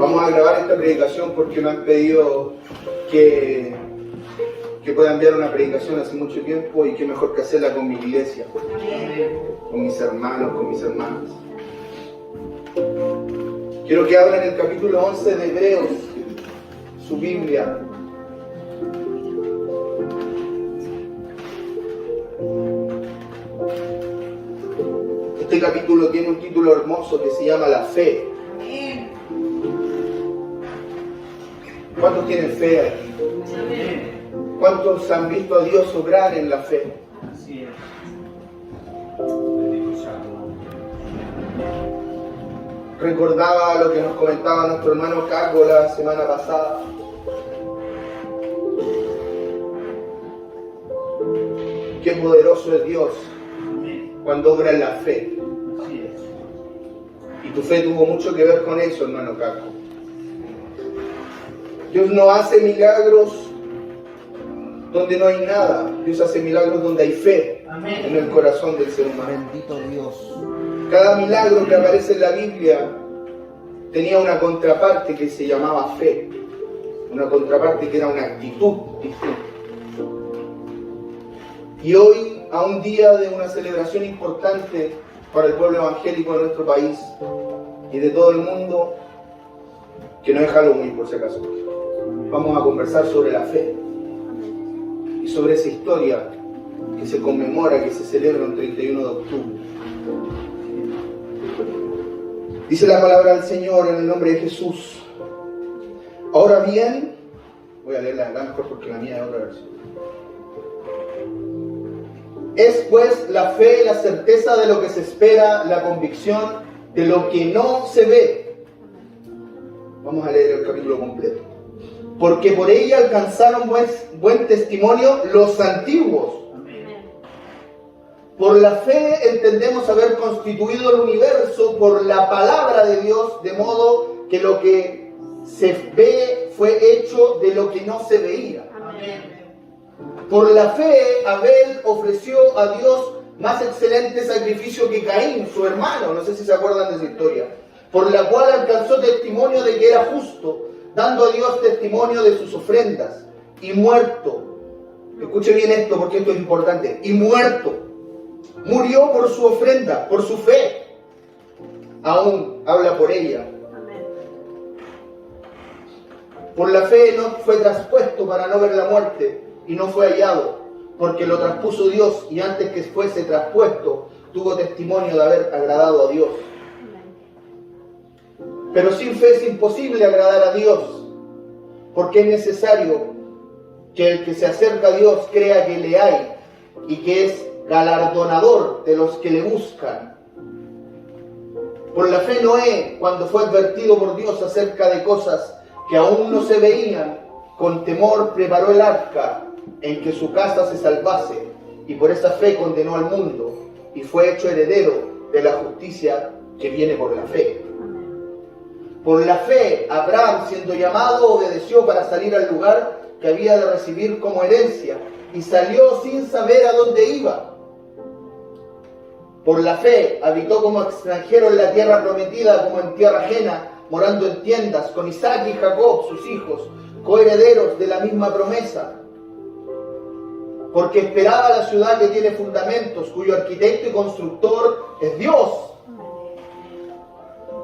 Vamos a grabar esta predicación porque me han pedido que pueda enviar una predicación hace mucho tiempo y qué mejor que hacerla con mi iglesia, con mis hermanos, con mis hermanas. Quiero que abran el capítulo 11 de Hebreos, su Biblia. Este capítulo tiene un título hermoso que se llama La Fe. ¿Cuántos tienen fe aquí? ¿Cuántos han visto a Dios obrar en la fe? Así es. Recordaba lo que nos comentaba nuestro hermano Caco la semana pasada. Qué poderoso es Dios cuando obra en la fe. Así es. Y tu fe tuvo mucho que ver con eso, hermano Caco. Dios no hace milagros donde no hay nada. Dios hace milagros donde hay fe. Amén. En el corazón del ser humano. Bendito Dios. Cada milagro que aparece en la Biblia tenía una contraparte que se llamaba fe. Una contraparte que era una actitud distinta. Y hoy, a un día de una celebración importante para el pueblo evangélico de nuestro país y de todo el mundo, que no es Halloween por si acaso, vamos a conversar sobre la fe y sobre esa historia que se conmemora, que se celebra el 31 de octubre. Dice la palabra del Señor en el nombre de Jesús. Ahora bien, voy a leerla acá mejor porque la mía es otra versión. Es pues la fe, la certeza de lo que se espera, la convicción de lo que no se ve. Vamos a leer el capítulo completo. Porque por ella alcanzaron buen testimonio los antiguos. Por la fe entendemos haber constituido el universo por la palabra de Dios, de modo que lo que se ve fue hecho de lo que no se veía. Amén. Por la fe Abel ofreció a Dios más excelente sacrificio que Caín, su hermano, no sé si se acuerdan de esa historia, por la cual alcanzó testimonio de que era justo, dando a Dios testimonio de sus ofrendas, y muerto, escuche bien esto porque esto es importante, y muerto, murió por su ofrenda, por su fe, aún habla por ella. Por la fe no fue traspuesto para no ver la muerte, y no fue hallado, porque lo traspuso Dios, y antes que fuese traspuesto, tuvo testimonio de haber agradado a Dios. Pero sin fe es imposible agradar a Dios, porque es necesario que el que se acerca a Dios crea que le hay, y que es galardonador de los que le buscan. Por la fe Noé, cuando fue advertido por Dios acerca de cosas que aún no se veían, con temor preparó el arca en que su casa se salvase, y por esa fe condenó al mundo, y fue hecho heredero de la justicia que viene por la fe. Por la fe, Abraham, siendo llamado, obedeció para salir al lugar que había de recibir como herencia, y salió sin saber a dónde iba. Por la fe, habitó como extranjero en la tierra prometida, como en tierra ajena, morando en tiendas, con Isaac y Jacob, sus hijos, coherederos de la misma promesa. Porque esperaba la ciudad que tiene fundamentos, cuyo arquitecto y constructor es Dios.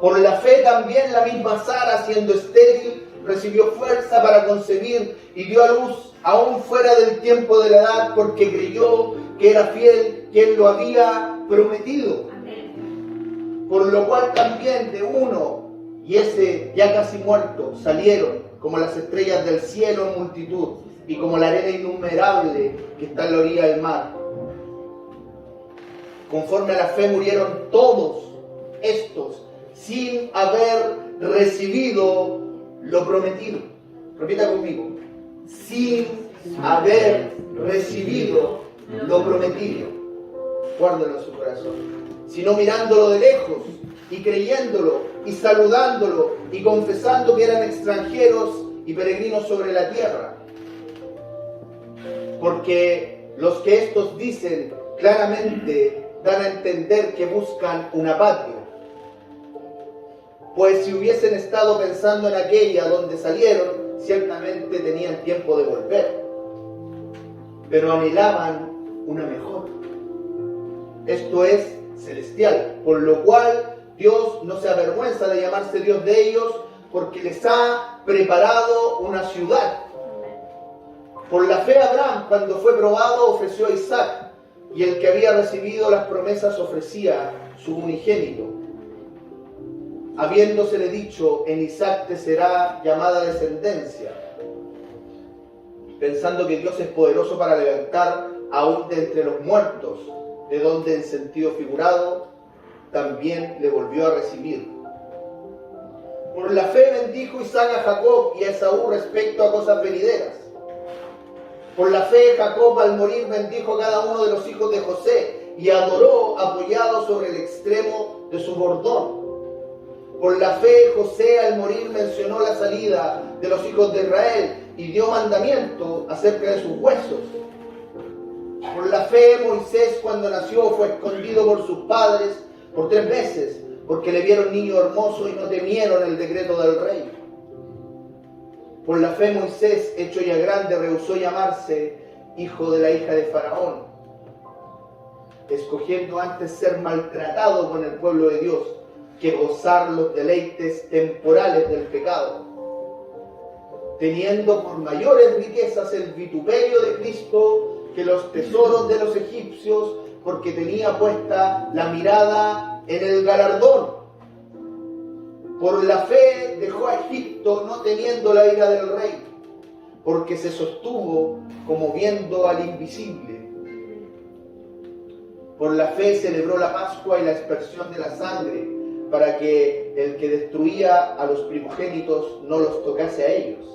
Por la fe también la misma Sara, siendo estéril, recibió fuerza para concebir y dio a luz aún fuera del tiempo de la edad, porque creyó que era fiel quien lo había prometido. Por lo cual también de uno, y ese ya casi muerto, salieron como las estrellas del cielo en multitud, y como la arena innumerable que está en la orilla del mar. Conforme a la fe murieron todos estos, sin haber recibido lo prometido. Repita conmigo. Sin haber recibido lo prometido. Guárdalo en su corazón. Sino mirándolo de lejos y creyéndolo y saludándolo y confesando que eran extranjeros y peregrinos sobre la tierra. Porque los que estos dicen claramente dan a entender que buscan una patria. pues si hubiesen estado pensando en aquella donde salieron, ciertamente tenían tiempo de volver, pero anhelaban una mejor, esto es, celestial, por lo cual Dios no se avergüenza de llamarse Dios de ellos, porque les ha preparado una ciudad. Por la fe Abraham, cuando fue probado, ofreció a Isaac, y el que había recibido las promesas ofrecía su unigénito, habiéndosele dicho, en Isaac te será llamada descendencia, pensando que Dios es poderoso para levantar aún de entre los muertos, de donde en sentido figurado también le volvió a recibir. Por la fe bendijo Isaac a Jacob y a Esaú respecto a cosas venideras. Por la fe Jacob al morir bendijo a cada uno de los hijos de José y adoró apoyado sobre el extremo de su bordón. Por la fe José al morir mencionó la salida de los hijos de Israel y dio mandamiento acerca de sus huesos. Por la fe Moisés cuando nació fue escondido por sus padres por 3 meses, porque le vieron niño hermoso y no temieron el decreto del rey. Por la fe Moisés, hecho ya grande, rehusó llamarse hijo de la hija de Faraón, escogiendo antes ser maltratado con el pueblo de Dios que gozar los deleites temporales del pecado, teniendo por mayores riquezas el vituperio de Cristo que los tesoros de los egipcios, porque tenía puesta la mirada en el galardón. Por la fe dejó a Egipto no teniendo la ira del rey, porque se sostuvo como viendo al invisible. Por la fe celebró la Pascua y la aspersión de la sangre, para que el que destruía a los primogénitos no los tocase a ellos.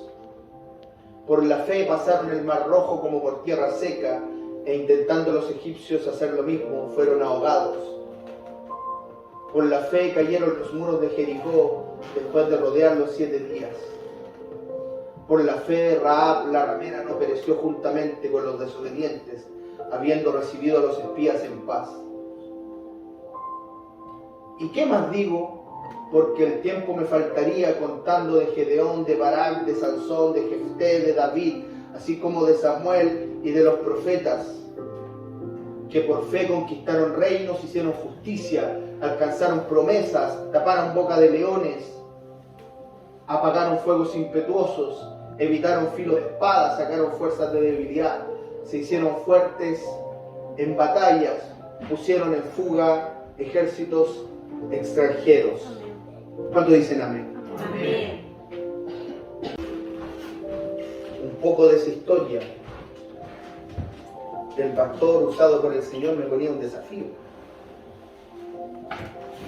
Por la fe pasaron el mar rojo como por tierra seca, e intentando los egipcios hacer lo mismo, fueron ahogados. Por la fe cayeron los muros de Jericó después de rodearlos 7 días. Por la fe Rahab la ramera no pereció juntamente con los desobedientes, habiendo recibido a los espías en paz. ¿Y qué más digo? Porque el tiempo me faltaría contando de Gedeón, de Barak, de Sansón, de Jefté, de David, así como de Samuel y de los profetas, que por fe conquistaron reinos, hicieron justicia, alcanzaron promesas, taparon boca de leones, apagaron fuegos impetuosos, evitaron filo de espada, sacaron fuerzas de debilidad, se hicieron fuertes en batallas, pusieron en fuga ejércitos extranjeros. ¿Cuántos dicen amén? Amén. Un poco de esa historia. El pastor usado por el Señor me ponía un desafío.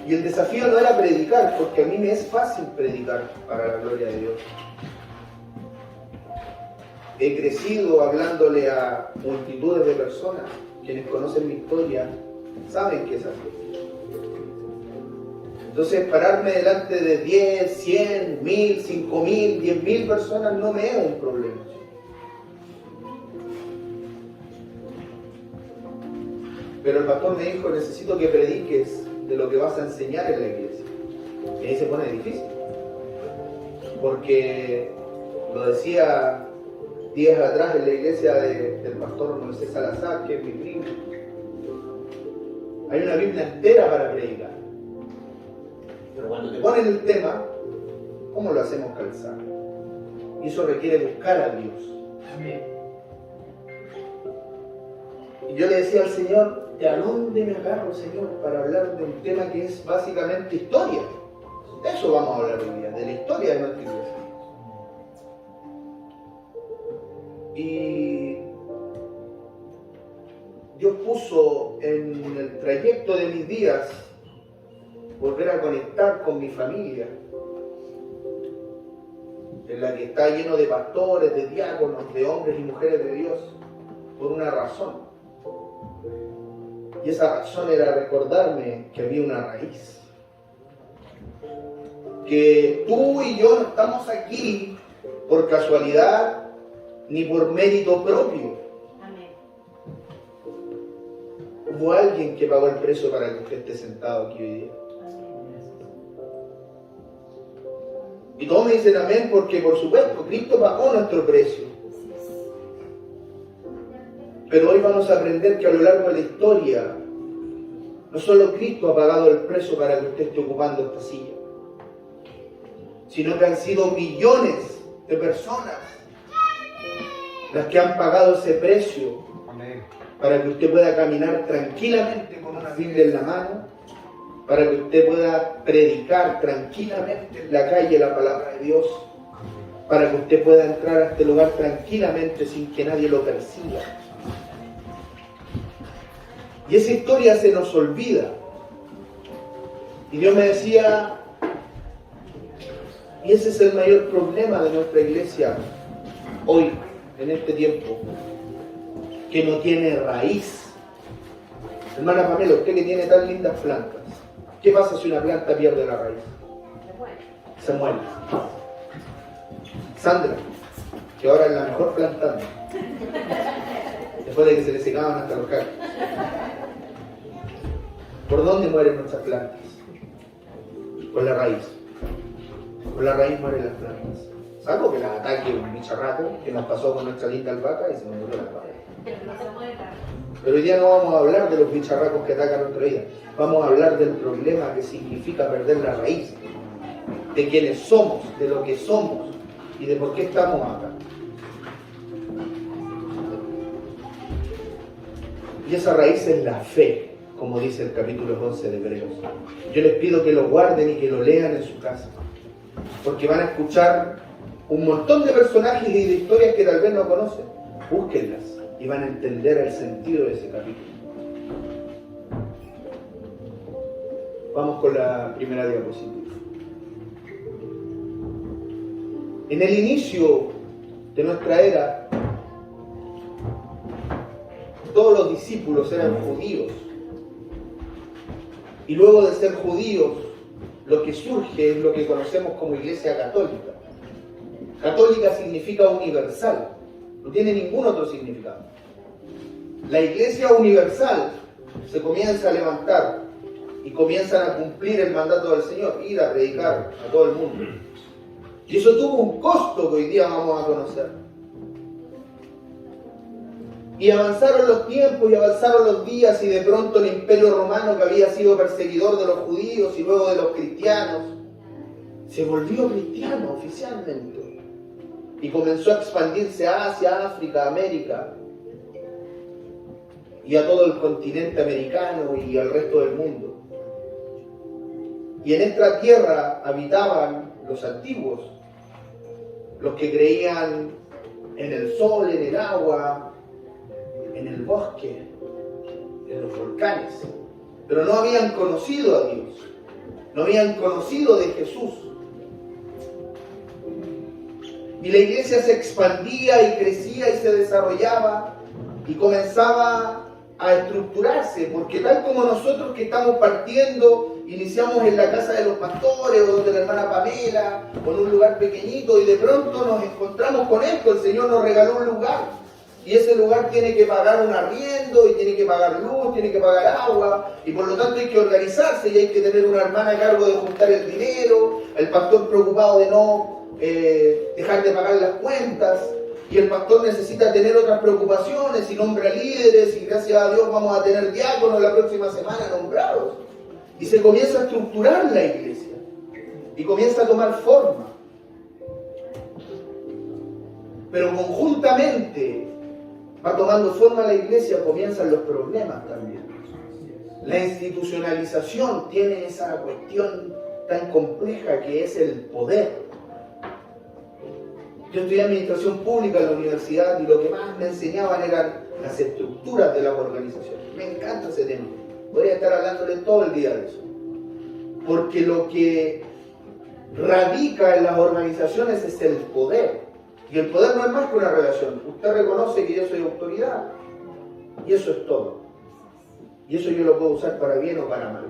Y el desafío no era predicar, porque a mí me es fácil predicar para la gloria de Dios. He crecido hablándole a multitudes de personas. Quienes conocen mi historia saben que es así. Entonces, pararme delante de 10, 100, 1000, 5000, 10.000 personas no me es un problema. Pero el pastor me dijo, necesito que prediques de lo que vas a enseñar en la iglesia. Y ahí se pone difícil. Porque lo decía días atrás en la iglesia del pastor Moisés Salazar, que es mi primo. Hay una Biblia entera para predicar. Pero cuando te ponen el tema, ¿cómo lo hacemos calzar? Y eso requiere buscar a Dios. Amén. Y yo le decía al Señor, ¿de dónde me agarro, Señor, para hablar de un tema que es básicamente historia? De eso vamos a hablar hoy día, de la historia de nuestra iglesia. Y Dios puso en el trayecto de mis días volver a conectar con mi familia, en la que está lleno de pastores, de diáconos, de hombres y mujeres de Dios, por una razón. Y esa razón era recordarme que había una raíz. Que tú y yo no estamos aquí por casualidad ni por mérito propio. Amén. Hubo alguien que pagó el precio para que usted esté sentado aquí hoy día. Y todos me dicen amén porque, por supuesto, Cristo pagó nuestro precio. Pero hoy vamos a aprender que a lo largo de la historia, no solo Cristo ha pagado el precio para que usted esté ocupando esta silla, sino que han sido millones de personas las que han pagado ese precio para que usted pueda caminar tranquilamente con una Biblia en la mano, para que usted pueda predicar tranquilamente en la calle la palabra de Dios, para que usted pueda entrar a este lugar tranquilamente sin que nadie lo persiga. Y esa historia se nos olvida. Y Dios me decía, y ese es el mayor problema de nuestra iglesia hoy, en este tiempo, que no tiene raíz. Hermana Pamela, usted que tiene tan lindas plantas, ¿qué pasa si una planta pierde la raíz? Se muere. Sandra, que ahora es la mejor plantando, después de que se le secaban hasta los cacos. ¿Por dónde mueren nuestras plantas? Por la raíz. Por la raíz mueren las plantas. Salvo que las ataque un bicharraco, que nos pasó con nuestra linda albahaca y se nos murió la albahaca. Pero hoy día no vamos a hablar de los bicharracos que atacan nuestra vida. Vamos a hablar del problema que significa perder la raíz. De quiénes somos, de lo que somos y de por qué estamos acá. Y esa raíz es la fe, como dice el capítulo 11 de Hebreos. Yo les pido que lo guarden y que lo lean en su casa, porque van a escuchar un montón de personajes y de historias que tal vez no conocen. Búsquenlas y van a entender el sentido de ese capítulo. Vamos con la primera diapositiva. En el inicio de nuestra era, todos los discípulos eran judíos. Y luego de ser judíos, lo que surge es lo que conocemos como Iglesia Católica. Católica significa universal, no tiene ningún otro significado. La Iglesia universal se comienza a levantar y comienzan a cumplir el mandato del Señor, ir a predicar a todo el mundo. Y eso tuvo un costo que hoy día vamos a conocer. Y avanzaron los tiempos y avanzaron los días y de pronto el Imperio Romano, que había sido perseguidor de los judíos y luego de los cristianos, se volvió cristiano oficialmente y comenzó a expandirse a Asia, África, América y a todo el continente americano y al resto del mundo. Y en esta tierra habitaban los antiguos, los que creían en el sol, en el agua, en el bosque, en los volcanes, pero no habían conocido a Dios, no habían conocido de Jesús. Y la iglesia se expandía y crecía y se desarrollaba y comenzaba a estructurarse, porque tal como nosotros que estamos partiendo, iniciamos en la casa de los pastores o donde la hermana Pamela, o en un lugar pequeñito, y de pronto nos encontramos con esto, el Señor nos regaló un lugar. Y ese lugar tiene que pagar un arriendo, y tiene que pagar luz, tiene que pagar agua, y por lo tanto hay que organizarse, y hay que tener una hermana a cargo de juntar el dinero, el pastor preocupado de no dejar de pagar las cuentas, y el pastor necesita tener otras preocupaciones, y nombra líderes, y gracias a Dios vamos a tener diáconos la próxima semana nombrados. Y se comienza a estructurar la iglesia, y comienza a tomar forma. Pero conjuntamente va tomando forma la iglesia, comienzan los problemas también. La institucionalización tiene esa cuestión tan compleja que es el poder. Yo estudié administración pública en la universidad y lo que más me enseñaban eran las estructuras de las organizaciones. Me encanta ese tema. Podría estar hablándole todo el día de eso. Porque lo que radica en las organizaciones es el poder. Y el poder no es más que una relación. Usted reconoce que yo soy autoridad. Y eso es todo. Y eso yo lo puedo usar para bien o para mal.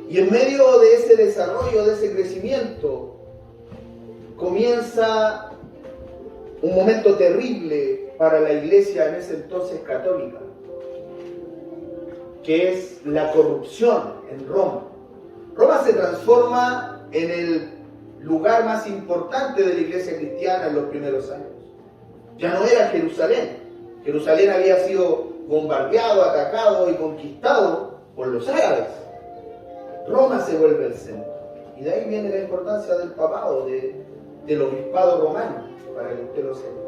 Y en medio de ese desarrollo, de ese crecimiento, comienza un momento terrible para la iglesia en ese entonces católica, que es la corrupción en Roma. Roma se transforma en el lugar más importante de la iglesia cristiana en los primeros años. Ya no era Jerusalén. Jerusalén había sido bombardeado, atacado y conquistado por los árabes. Roma se vuelve el centro. Y de ahí viene la importancia del papado, del obispado romano, para que usted lo sepa.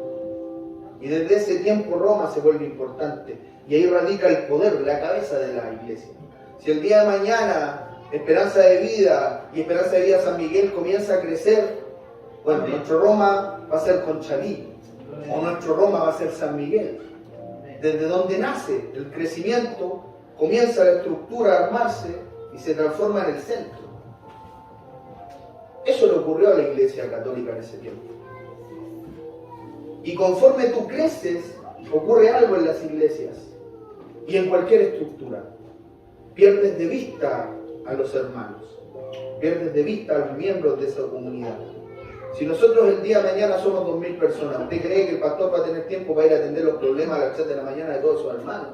Y desde ese tiempo Roma se vuelve importante. Y ahí radica el poder, la cabeza de la iglesia. Si el día de mañana Esperanza de Vida y Esperanza de Vida San Miguel comienza a crecer, bueno, nuestro Roma va a ser Conchalí, o nuestro Roma va a ser San Miguel. Desde donde nace el crecimiento, comienza la estructura a armarse y se transforma en el centro. Eso le ocurrió a la Iglesia Católica en ese tiempo. Y conforme tú creces, ocurre algo en las iglesias y en cualquier estructura. Pierdes de vista a los hermanos, pierdes de vista a los miembros de esa comunidad. Si nosotros el día de mañana somos 2000 personas, ¿usted cree que el pastor va a tener tiempo para ir a atender los problemas a las 7 de la mañana de todos sus hermanos?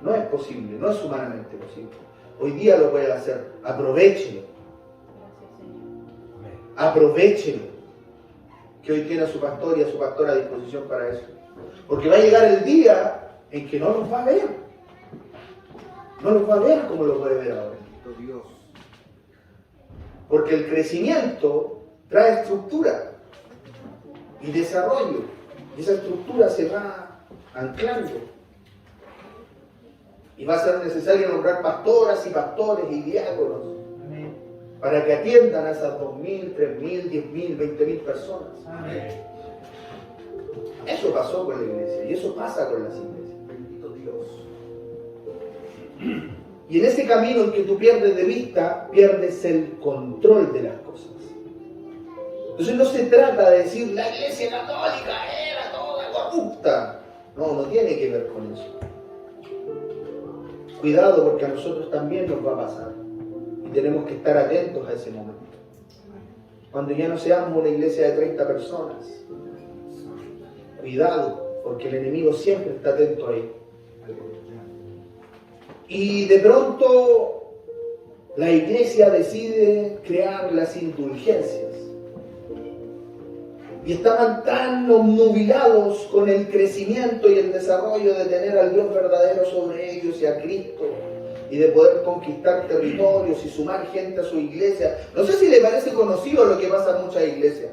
No es posible, no es humanamente posible. Hoy día lo puede hacer. Aprovechelo. Aprovechelo. Que hoy tiene a su pastor y a su pastora a disposición para eso. Porque va a llegar el día en que no los va a ver. No los va a ver como lo puede ver ahora. Dios. Porque el crecimiento trae estructura y desarrollo. Y esa estructura se va anclando. Y va a ser necesario nombrar pastoras y pastores y diáconos para que atiendan a esas 2000, 3000, 10.000, 20.000 personas. Amén. Eso pasó con la iglesia y eso pasa con las iglesias. Bendito Dios. Y en ese camino en que tú pierdes de vista, pierdes el control de las cosas. Entonces no se trata de decir la iglesia católica era toda corrupta. No, no tiene que ver con eso. Cuidado, porque a nosotros también nos va a pasar. Y tenemos que estar atentos a ese momento. Cuando ya no seamos una iglesia de 30 personas. Cuidado, porque el enemigo siempre está atento ahí. Y de pronto la iglesia decide crear las indulgencias. Y estaban tan obnubilados con el crecimiento y el desarrollo de tener al Dios verdadero sobre ellos y a Cristo, y de poder conquistar territorios y sumar gente a su iglesia. No sé si le parece conocido lo que pasa en muchas iglesias.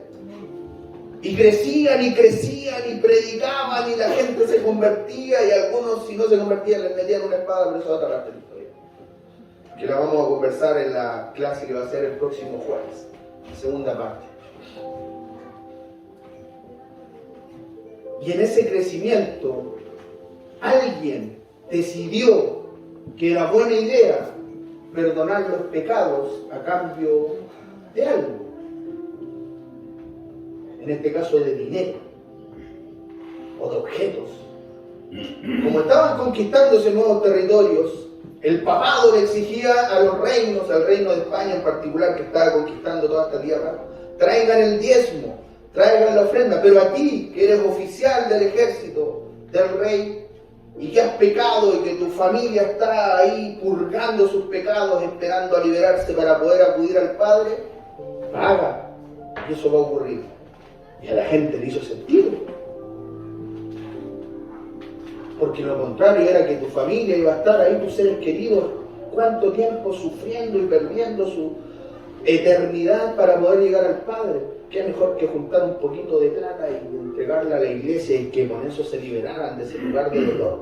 Y crecían y predicaban y la gente se convertía, y algunos, si no se convertían, les metían una espada, pero eso es otra parte de la historia, que la vamos a conversar en la clase que va a ser el próximo jueves, la segunda parte. Y en ese crecimiento, alguien decidió que era buena idea perdonar los pecados a cambio de algo. En este caso de dinero o de objetos. Como estaban conquistándose nuevos territorios, el papado le exigía a los reinos, al reino de España en particular, que estaba conquistando toda esta tierra, traigan el diezmo, traigan la ofrenda, pero a ti, que eres oficial del ejército del rey, y que has pecado y que tu familia está ahí purgando sus pecados, esperando a liberarse para poder acudir al Padre, paga, y eso va a ocurrir. Y a la gente le hizo sentido. Porque lo contrario era que tu familia iba a estar ahí, tus seres queridos, cuánto tiempo sufriendo y perdiendo su eternidad para poder llegar al Padre. Qué mejor que juntar un poquito de plata y entregarla a la iglesia y que con eso se liberaran de ese lugar de dolor.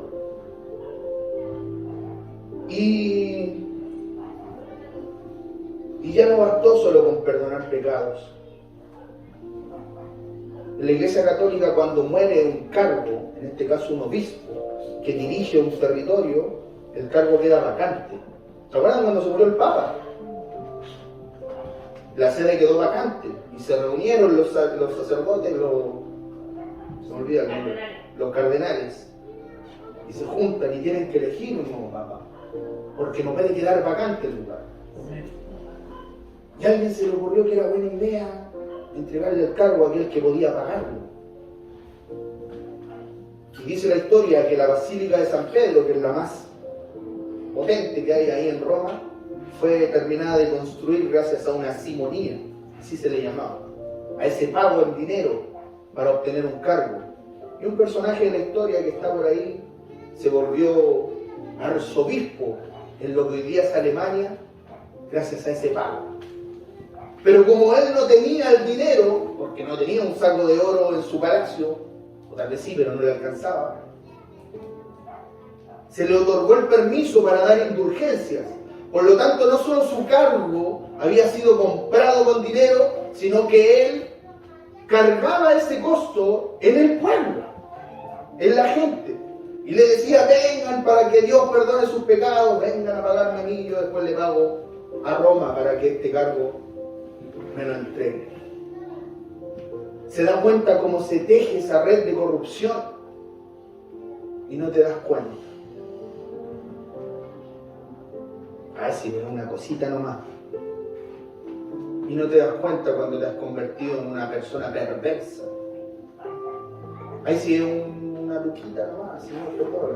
Y ya no bastó solo con perdonar pecados. En la Iglesia Católica, cuando muere un cargo, en este caso un obispo, que dirige un territorio, el cargo queda vacante. ¿Se acuerdan cuando se murió el Papa? La sede quedó vacante y se reunieron los sacerdotes, se me olvida el nombre, los cardenales, y se juntan y tienen que elegir un nuevo Papa, porque no puede quedar vacante el lugar. Y a alguien se le ocurrió que era buena idea entregarle el cargo a aquel que podía pagarlo. Y dice la historia que la Basílica de San Pedro, que es la más potente que hay ahí en Roma, fue terminada de construir gracias a una simonía, así se le llamaba, a ese pago en dinero para obtener un cargo. Y un personaje de la historia que está por ahí se volvió arzobispo en lo que hoy día es Alemania gracias a ese pago. Pero como él no tenía el dinero, porque no tenía un saco de oro en su palacio, o tal vez sí, pero no le alcanzaba, se le otorgó el permiso para dar indulgencias. Por lo tanto, no solo su cargo había sido comprado con dinero, sino que él cargaba ese costo en el pueblo, en la gente. Y le decía, vengan para que Dios perdone sus pecados, vengan a pagarme a mí, yo después le pago a Roma para que este cargo me lo entregue. Se da cuenta cómo se teje esa red de corrupción y no te das cuenta. A ver si ves una cosita nomás. Y no te das cuenta cuando te has convertido en una persona perversa. Ahí sí es una luquita nomás, si no perdón.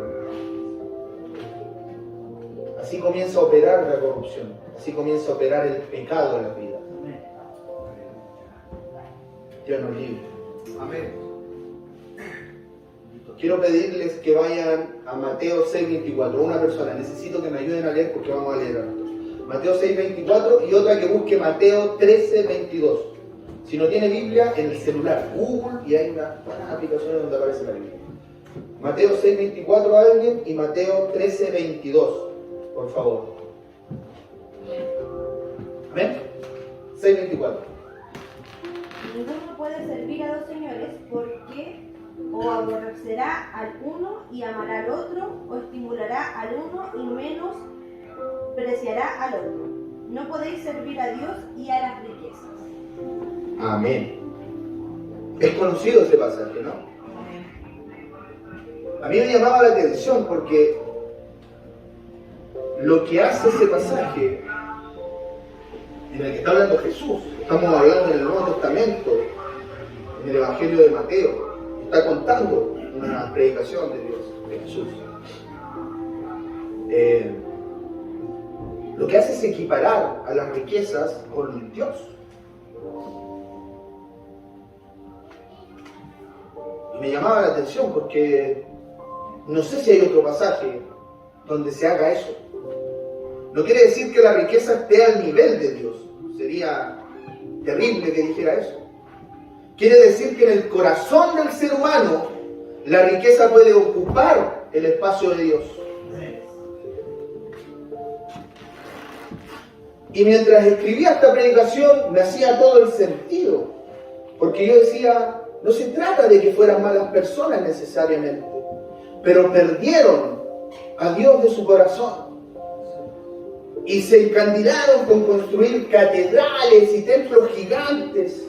Así comienza a operar la corrupción, así comienza a operar el pecado en la vida. Dios nos libre. Amén. Quiero pedirles que vayan a Mateo 6:24. Una persona, necesito que me ayuden a leer porque vamos a leer algo. Mateo 6:24 y otra que busque Mateo 13:22. Si no tiene Biblia, en el celular, Google, y hay unas aplicaciones donde aparece la Biblia. Mateo 6:24 a alguien y Mateo 13:22, por favor. Amén. 6:24. Ninguno puede servir a dos señores porque o aborrecerá al uno y amará al otro, o estimulará al uno y menospreciará al otro. No podéis servir a Dios y a las riquezas. Amén. Es conocido ese pasaje, ¿no? A mí me llamaba la atención porque lo que hace ese pasaje en el que está hablando Jesús, estamos hablando en el Nuevo Testamento, en el Evangelio de Mateo, está contando una predicación de Dios, de Jesús. Lo que hace es equiparar a las riquezas con Dios. Y me llamaba la atención porque no sé si hay otro pasaje donde se haga eso. No quiere decir que la riqueza esté al nivel de Dios. Sería terrible que dijera eso. Quiere decir que en el corazón del ser humano la riqueza puede ocupar el espacio de Dios. Y mientras escribía esta predicación me hacía todo el sentido. Porque yo decía, no se trata de que fueran malas personas necesariamente, pero perdieron a Dios de su corazón. Y se encandilaron con construir catedrales y templos gigantes,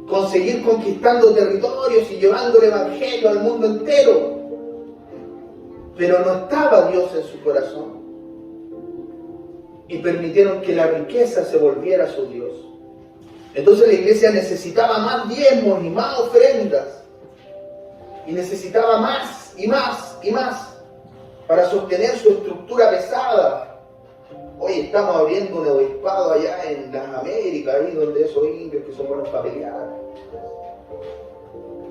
con seguir conquistando territorios y llevando el evangelio al mundo entero. Pero no estaba Dios en su corazón. Y permitieron que la riqueza se volviera su Dios. Entonces la iglesia necesitaba más diezmos y más ofrendas. Y necesitaba más y más y más para sostener su estructura pesada. Hoy estamos abriendo un obispado allá en las Américas, ahí donde esos indios que son buenos para pelear.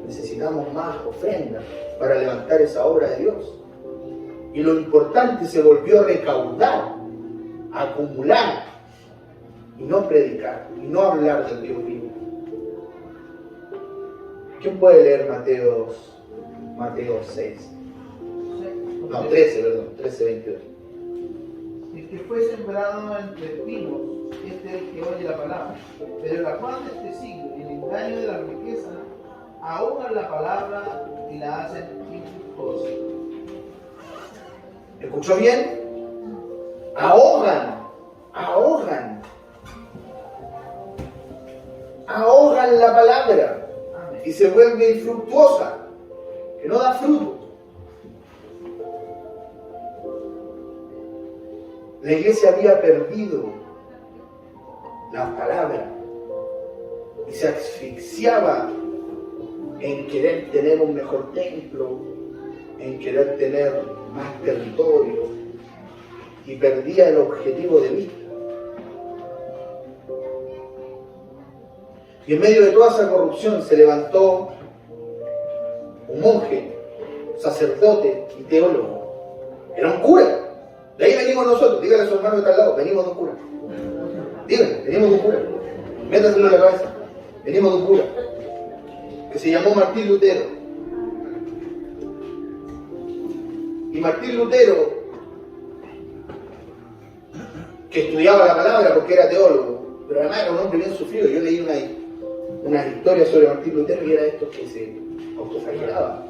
Necesitamos más ofrendas para levantar esa obra de Dios. Y lo importante se volvió a recaudar, a acumular, y no predicar, y no hablar del Dios vivo. ¿Quién puede leer Mateo 6? No, 13, perdón, 13:22. El que fue sembrado entre espinos, este es el que oye la palabra. Pero el afán de este siglo y el engaño de la riqueza ahogan la palabra y la hacen infructuosa. ¿Escuchó bien? Ahogan la palabra y se vuelve infructuosa, que no da fruto. La iglesia había perdido la palabra y se asfixiaba en querer tener un mejor templo, en querer tener más territorio. y perdía el objetivo de vista. Y en medio de toda esa corrupción se levantó un monje, sacerdote y teólogo. Era un cura. De ahí venimos nosotros. Dígale a su hermano que está al lado, venimos de un cura. Dígale, venimos de un cura. Métaselo en la cabeza. Venimos de un cura que se llamó Martín Lutero. Y Martín Lutero, que estudiaba la palabra porque era teólogo, pero además era un hombre bien sufrido. Yo leí unas historias sobre Martín Lutero y era esto que se autoflagelaba.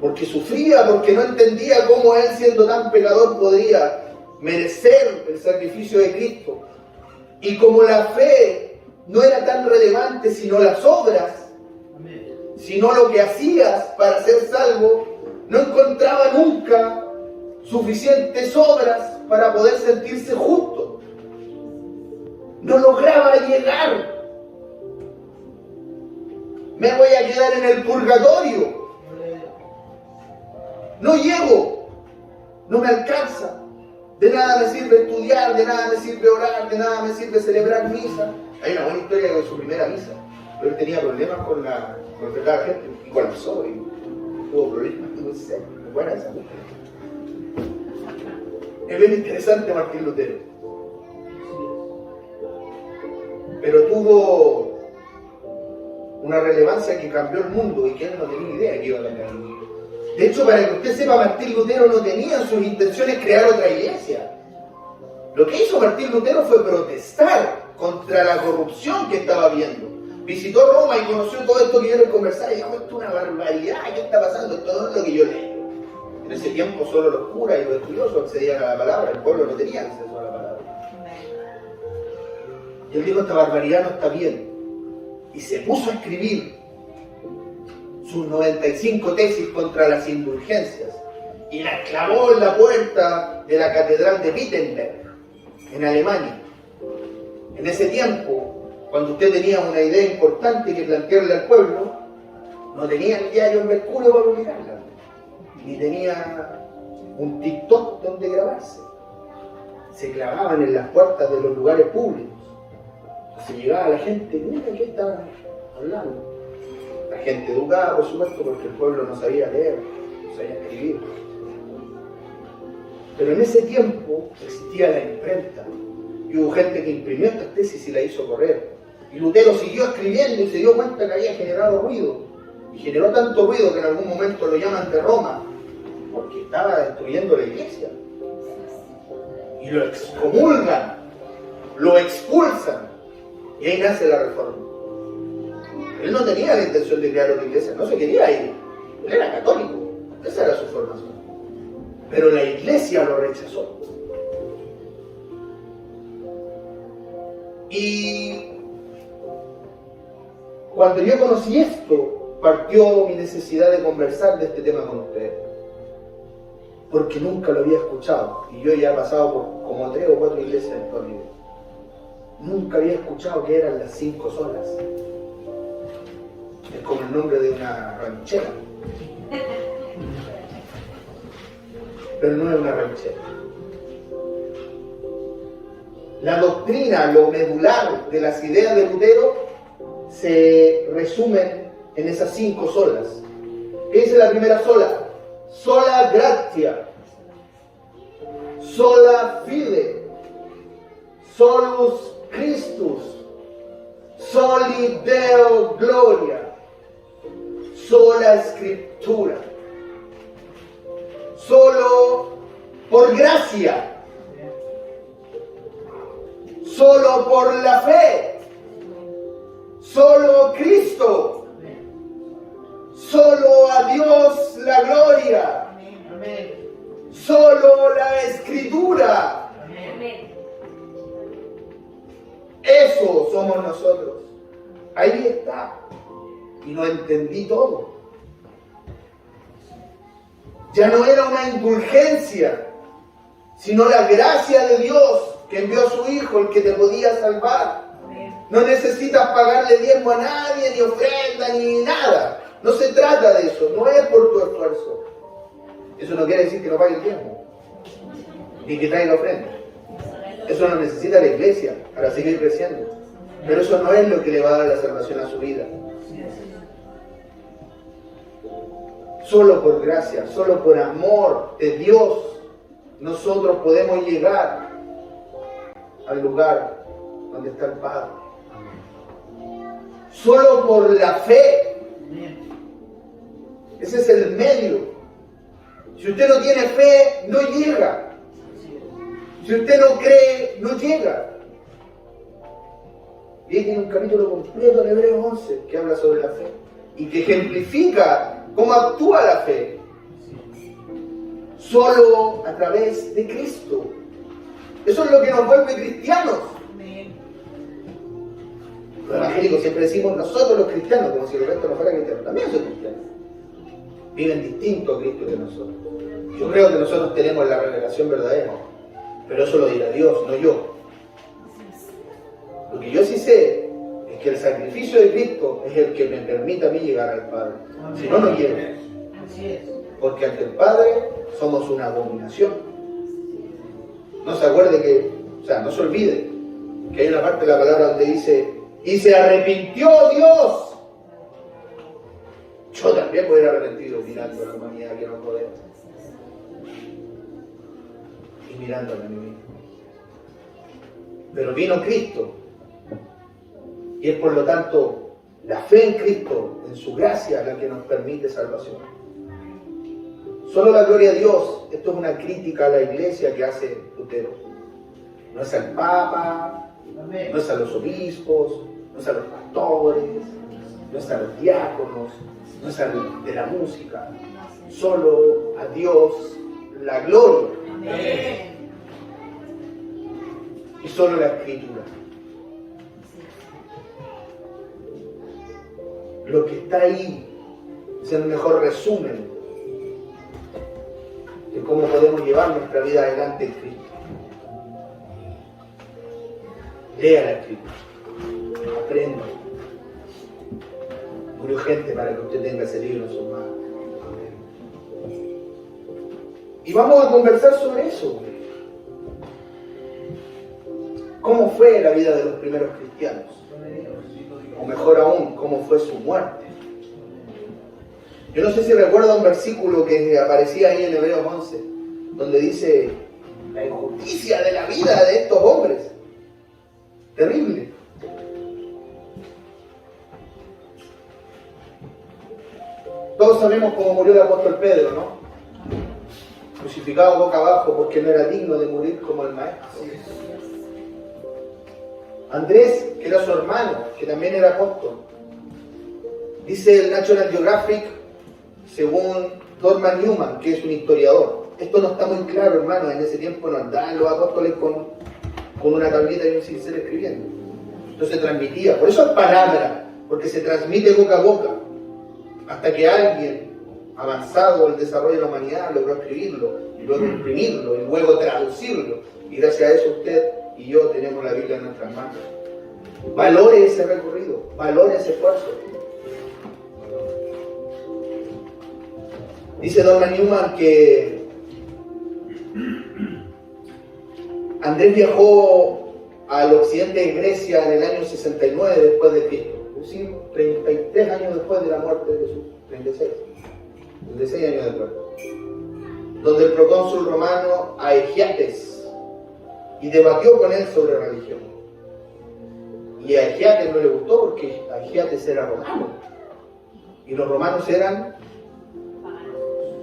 Porque sufría, porque no entendía cómo él, siendo tan pecador, podría merecer el sacrificio de Cristo. Y como la fe no era tan relevante sino las obras, sino lo que hacías para ser salvo, no encontraba nunca suficientes obras para poder sentirse justo. No lograba llegar. Me voy a quedar en el purgatorio. No llego. No me alcanza. De nada me sirve estudiar, de nada me sirve orar, de nada me sirve celebrar misa. Hay una buena historia de su primera misa. Pero él tenía problemas con la gente y colapsó y tuvo problemas. Muy serios. Buena esa mujer. Es bien interesante Martín Lutero. Pero tuvo una relevancia que cambió el mundo y que él no tenía idea que iba a cambiar el mundo. De hecho, para que usted sepa, Martín Lutero no tenía en sus intenciones crear otra iglesia. Lo que hizo Martín Lutero fue protestar contra la corrupción que estaba viendo. Visitó Roma y conoció todo esto que yo les conversaba y dijo, esto es una barbaridad, ¿qué está pasando? Esto no es lo que yo leo. En ese tiempo solo los curas y los estudiosos accedían a la palabra, el pueblo no tenía acceso a la palabra. Y él dijo, esta barbaridad no está bien. Y se puso a escribir sus 95 tesis contra las indulgencias y las clavó en la puerta de la catedral de Wittenberg, en Alemania. En ese tiempo, cuando usted tenía una idea importante que plantearle al pueblo, no tenía el diario Mercurio para publicarla, ni tenía un TikTok donde grabarse. Se clavaban en las puertas de los lugares públicos. Se llegaba a la gente, mira qué estaban hablando. La gente educada, por supuesto, porque el pueblo no sabía leer, no sabía escribir. Pero en ese tiempo existía la imprenta y hubo gente que imprimió estas tesis y la hizo correr. Y Lutero siguió escribiendo y se dio cuenta que había generado ruido. Y generó tanto ruido que en algún momento lo llaman de Roma, porque estaba destruyendo la iglesia. Y lo excomulgan, lo expulsan. Y ahí nace la Reforma. Él no tenía la intención de crear otra iglesia, no se quería ir. Él era católico, esa era su formación. Pero la iglesia lo rechazó. Y cuando yo conocí esto, partió mi necesidad de conversar de este tema con ustedes. Porque nunca lo había escuchado. Y yo ya he pasado por como 3 o 4 iglesias en toda mi vida. Nunca había escuchado que eran las 5 solas. Es como el nombre de una ranchera. Pero no es una ranchera. La doctrina, lo medular de las ideas de Lutero se resumen en esas 5 solas. ¿Qué dice la primera sola? Sola gratia, sola fide, solus Christus, soli Deo gloria, sola escritura, solo por gracia, solo por la fe, solo Cristo, solo a Dios la gloria, solo la escritura. Eso somos nosotros. Ahí está. Y lo entendí todo. Ya no era una indulgencia, sino la gracia de Dios que envió a su Hijo, el que te podía salvar. No necesitas pagarle diezmo a nadie, ni ofrenda, ni nada. No se trata de eso, no es por tu esfuerzo. Eso no quiere decir que no pague el diezmo, ni que traiga ofrenda. Eso lo necesita la iglesia para seguir creciendo. Pero eso no es lo que le va a dar la salvación a su vida. Solo por gracia, solo por amor de Dios, nosotros podemos llegar al lugar donde está el Padre. Solo por la fe. Ese es el medio. Si usted no tiene fe, no llega. Si usted no cree, no llega. Y ahí tiene un capítulo completo en Hebreos 11 que habla sobre la fe y que ejemplifica cómo actúa la fe. Solo a través de Cristo. Eso es lo que nos vuelve cristianos. Los evangélicos siempre decimos nosotros los cristianos, como si el resto no fuera cristiano. También son cristianos. Viven distinto a Cristo que nosotros. Yo creo que nosotros tenemos la revelación verdadera, pero eso lo dirá Dios, no yo. Lo que yo sí sé es que el sacrificio de Cristo es el que me permite a mí llegar al Padre. Si no, no quiero. Porque ante el Padre somos una abominación. No se acuerde que, no se olvide que hay una parte de la palabra donde dice: y se arrepintió Dios. Yo también voy a ir arrepentido mirando a la humanidad que nos rodea. Y mirándome a mí mismo. Pero vino Cristo. Y es por lo tanto la fe en Cristo, en su gracia, la que nos permite salvación. Solo la gloria a Dios. Esto es una crítica a la iglesia que hace Lutero. No es al Papa, no es a los obispos, no es a los pastores, no es a los diáconos, no es a los de la música. Solo a Dios la gloria. Y solo la Escritura. Lo que está ahí es el mejor resumen de cómo podemos llevar nuestra vida adelante en Cristo. Lea la Escritura, aprenda. Muy urgente para que usted tenga ese libro en sus manos. Y vamos a conversar sobre eso. ¿Cómo fue la vida de los primeros cristianos? O mejor aún, ¿cómo fue su muerte? Yo no sé si recuerda un versículo que aparecía ahí en Hebreos 11, donde dice la injusticia de la vida de estos hombres. Terrible. Todos sabemos cómo murió el apóstol Pedro, ¿no? Crucificado boca abajo porque no era digno de morir como el maestro. Andrés, que era su hermano, que también era apóstol. Dice el National Geographic, según Dorman Newman, que es un historiador. Esto no está muy claro, hermano. En ese tiempo no andaban los apóstoles con una tablita y un cincel escribiendo. Entonces se transmitía. Por eso es palabra, porque se transmite boca a boca. Hasta que alguien, avanzado el desarrollo de la humanidad, logró escribirlo, y luego imprimirlo, y luego traducirlo. Y gracias a eso usted y yo tenemos la Biblia en nuestras manos. Valore ese recorrido, valore ese esfuerzo. Dice Dorman Newman que Andrés viajó al occidente de Grecia en el año 69 después de Cristo, es decir, 33 años después de la muerte de Jesús, 36 años después, donde el procónsul romano Aegiates y debatió con él sobre religión. Y a Aegiates no le gustó porque Aegiates era romano y los romanos eran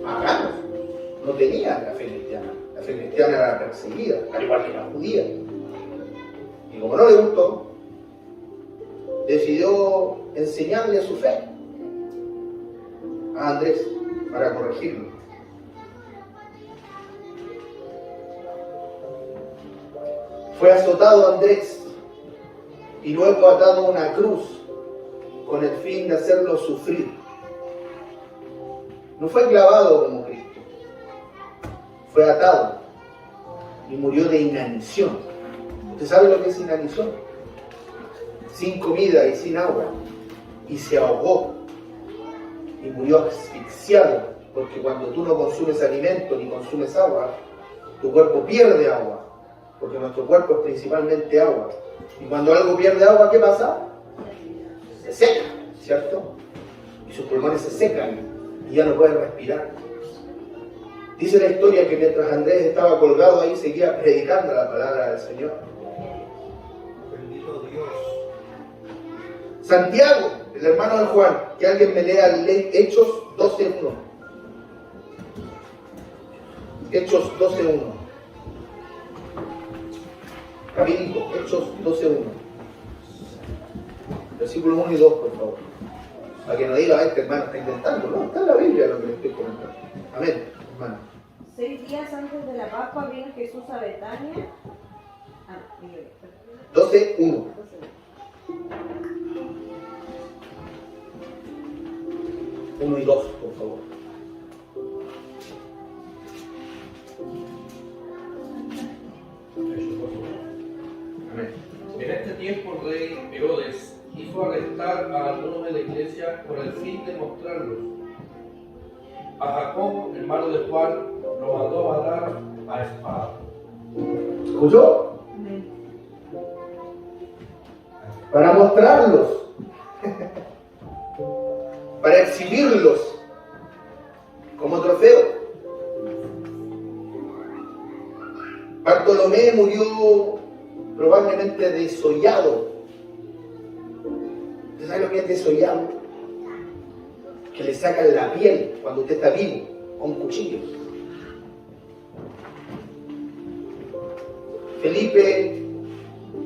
paganos, no tenían la fe cristiana. La fe cristiana era perseguida, al igual que la judía. Y como no le gustó, decidió enseñarle a su fe a Andrés para corregirlo. Fue azotado Andrés y luego atado a una cruz con el fin de hacerlo sufrir. No fue clavado como Cristo, fue atado y murió de inanición. ¿Usted sabe lo que es inanición? Sin comida y sin agua, y se ahogó y murió asfixiado, porque cuando tú no consumes alimento ni consumes agua, tu cuerpo pierde agua porque nuestro cuerpo es principalmente agua. Y cuando algo pierde agua, ¿qué pasa? Se seca, ¿cierto? Y sus pulmones se secan y ya no puede respirar. Dice la historia que mientras Andrés estaba colgado ahí, seguía predicando la palabra del Señor. Bendito Dios. Santiago, el hermano de Juan, que alguien me lea Hechos 12:1. Hechos 12:1. Rapidito, Hechos 12:1. Versículos 1 y 2, por favor. Para que no diga, este hermano está inventando, no, está en la Biblia lo que le estoy comentando. Amén, hermano. 6 días antes de la Pascua vino Jesús a Betania. 12:1. 1 y 2, por favor. Amén. En este tiempo el rey Herodes hizo arrestar a algunos de la iglesia por el fin de mostrarlos. A Jacobo, hermano de Juan, lo mandó a matar a espada. ¿Escuchó? Para mostrarlos, para exhibirlos como trofeo. Bartolomé murió probablemente desollado. ¿Usted sabe lo que es desollado? Que le sacan la piel cuando usted está vivo con un cuchillo. Felipe,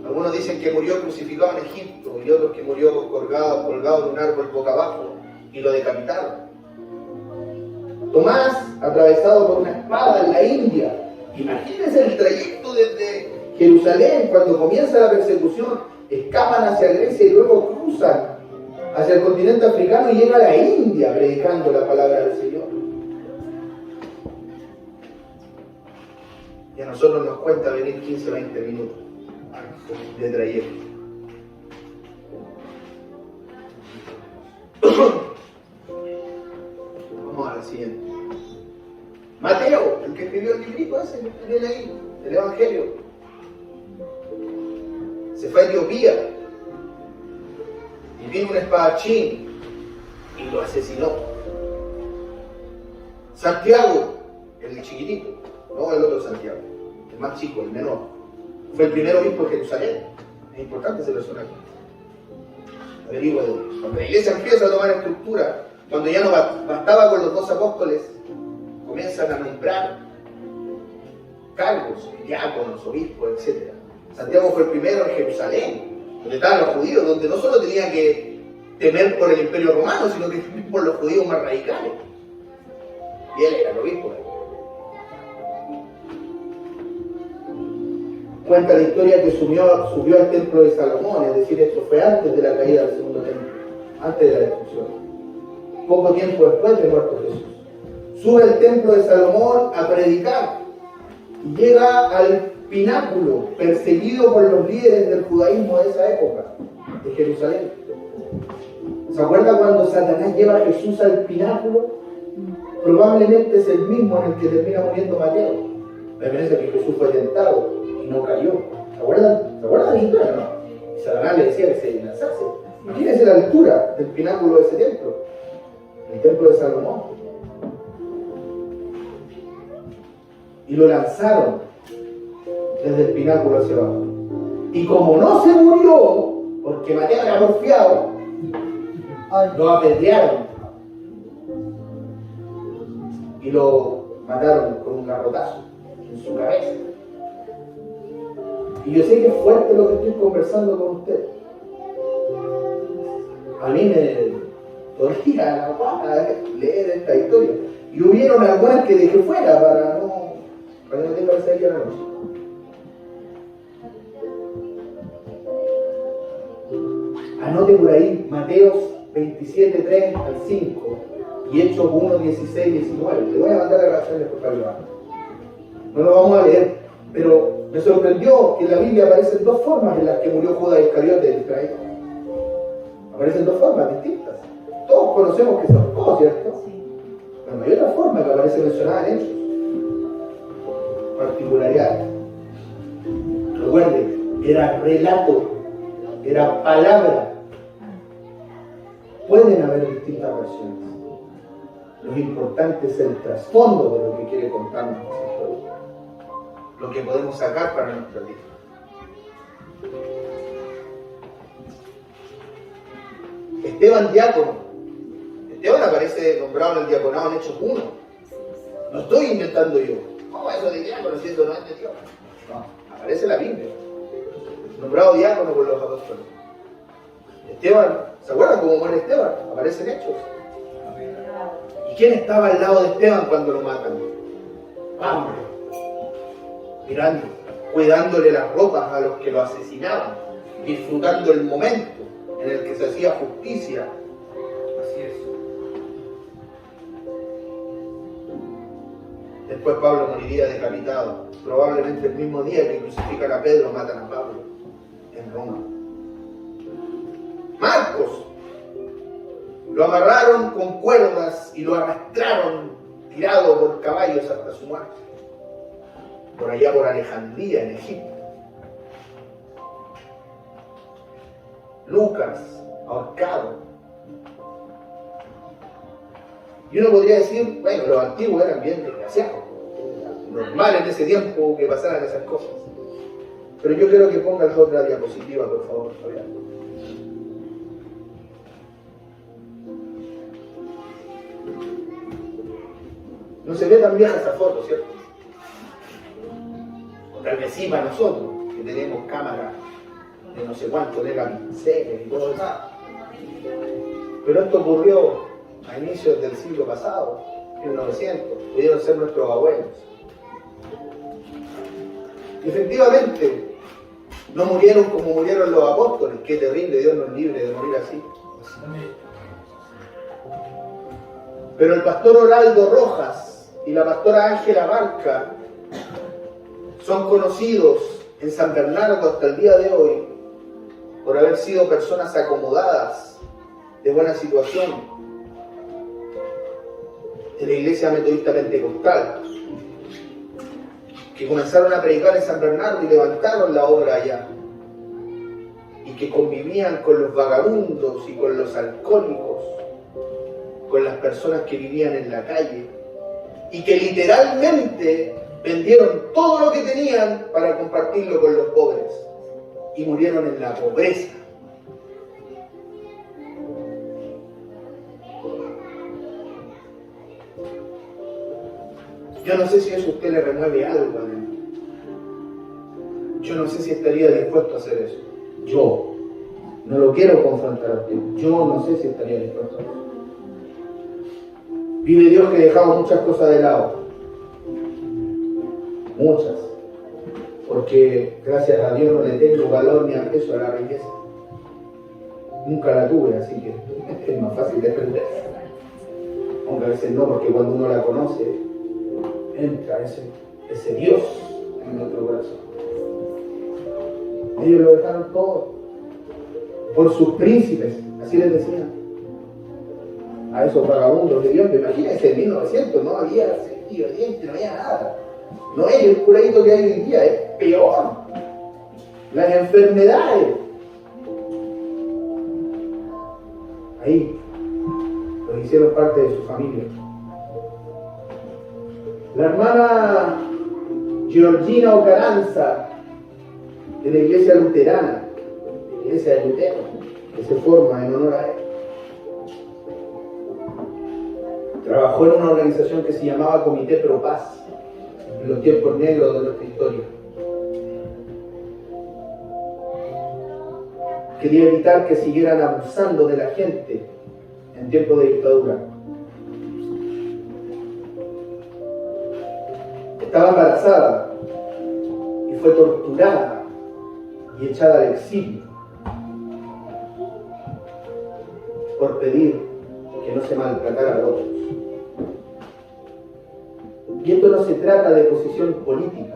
algunos dicen que murió crucificado en Egipto y otros que murió colgado de un árbol boca abajo y lo decapitaron. Tomás, atravesado por una espada en la India. Imagínense el trayecto desde Jerusalén, cuando comienza la persecución, escapan hacia Grecia y luego cruzan hacia el continente africano y llegan a la India predicando la palabra del Señor. Y a nosotros nos cuenta venir 15-20 minutos de trayecto. Vamos a la siguiente. Mateo, el que escribió el librito ese que viene ahí, el Evangelio, se fue a Etiopía y vino un espadachín y lo asesinó. Santiago, el chiquitito, no el otro Santiago, el más chico, el menor, fue el primer obispo de Jerusalén. Es importante ese personaje. Averigua de Dios. Cuando la iglesia empieza a tomar estructura, cuando ya no bastaba con los 2 apóstoles, comienzan a nombrar cargos, diáconos, obispos, etc. Santiago fue el primero en Jerusalén, donde estaban los judíos, donde no solo tenían que temer por el imperio romano, sino que por los judíos más radicales. Y él era el obispo. Cuenta la historia que subió al templo de Salomón, es decir, esto fue antes de la caída del segundo templo, antes de la destrucción. Poco tiempo después de muerto Jesús. Sube al templo de Salomón a predicar y llega al pináculo, perseguido por los líderes del judaísmo de esa época, de Jerusalén. ¿Se acuerda cuando Satanás lleva a Jesús al pináculo? Probablemente es el mismo en el que termina muriendo Mateo. La diferencia es que Jesús fue tentado y no cayó. ¿Se acuerdan de la historia, no? Y Satanás le decía que se lanzase. Imagínense la altura del pináculo de ese templo, el templo de Salomón. Y lo lanzaron desde el pináculo hacia abajo. Y como no se murió, porque Mateo era porfiado, lo apedrearon y lo mataron con un garrotazo en su cabeza. Y yo sé que es fuerte lo que estoy conversando con usted. A mí me dolía la guapa leer esta historia. Y hubieron algunas que dejé fuera para que no tenga que salir a la noche. Anote por ahí Mateos 27, 3 al 5 y Hechos 1, 16, 19. Le voy a mandar las grabaciones por favor. No lo vamos a leer, pero me sorprendió que en la Biblia aparecen 2 formas en las que murió Judas Iscariote de Israel. Aparecen 2 formas distintas. Todos conocemos que son todos, ¿cierto? Pero hay otra forma que aparece mencionada en Hechos. Particularidades. Recuerden, era relato, era palabra. Pueden haber distintas versiones. Lo importante es el trasfondo de lo que quiere contarnos esta historia. Lo que podemos sacar para nuestra vida. Esteban diácono. Esteban aparece nombrado en el diaconado en Hechos 1. No estoy inventando yo. ¿Cómo eso de diácono siendo no es Dios? No, aparece en la Biblia. Nombrado diácono por los apóstoles. Esteban, ¿se acuerdan cómo muere Esteban? Aparece en Hechos. ¿Y quién estaba al lado de Esteban cuando lo matan? Pablo. Mirando, cuidándole las ropas a los que lo asesinaban, disfrutando el momento en el que se hacía justicia. Así es. Después Pablo moriría decapitado. Probablemente el mismo día que crucifican a Pedro, matan a Pablo en Roma. Marcos. Lo amarraron con cuerdas y lo arrastraron tirado por caballos hasta su muerte. Por allá por Alejandría, en Egipto. Lucas, ahorcado. Y uno podría decir, bueno, los antiguos eran bien desgraciados. Normal en ese tiempo que pasaran esas cosas. Pero yo quiero que pongas otra diapositiva, por favor, Fabián. No se ve tan vieja esa foto, ¿cierto? O tal vez sí para nosotros, que tenemos cámaras de no sé cuánto megapíxeles y todo eso. Pero esto ocurrió a inicios del siglo pasado, 1900, pudieron ser nuestros abuelos. Y efectivamente, no murieron como murieron los apóstoles. Qué terrible, Dios nos libre de morir así. Pero el pastor Oraldo Rojas y la pastora Ángela Barca son conocidos en San Bernardo hasta el día de hoy por haber sido personas acomodadas, de buena situación, en la iglesia metodista pentecostal, que comenzaron a predicar en San Bernardo y levantaron la obra allá, y que convivían con los vagabundos y con los alcohólicos, con las personas que vivían en la calle, y que literalmente vendieron todo lo que tenían para compartirlo con los pobres, y murieron en la pobreza. Yo no sé si eso a usted le remueve algo adentro. Yo no sé si estaría dispuesto a hacer eso. Yo no lo quiero confrontar a usted. Yo no sé si estaría dispuesto a eso. Vive Dios que dejamos muchas cosas de lado. Muchas. Porque gracias a Dios no le tengo valor ni aprecio a la riqueza. Nunca la tuve, así que es más fácil defenderse. Aunque a veces no, porque cuando uno la conoce, entra ese Dios en nuestro corazón. Ellos lo dejaron todo por sus príncipes, así les decían a esos vagabundos de Dios. Imagínense, en 1900 no había cepillo de dientes, no había nada. No es el curadito que hay hoy en día, es peor. Las enfermedades. Ahí los hicieron parte de su familia. La hermana Georgina Ocaranza, de la iglesia luterana, la iglesia de Lutero, que se forma en honor a él. Trabajó en una organización que se llamaba Comité Pro Paz, en los tiempos negros de nuestra historia. Quería evitar que siguieran abusando de la gente en tiempos de dictadura. Estaba embarazada y fue torturada y echada al exilio por pedir que no se maltratara a otros. Y esto no se trata de posición política,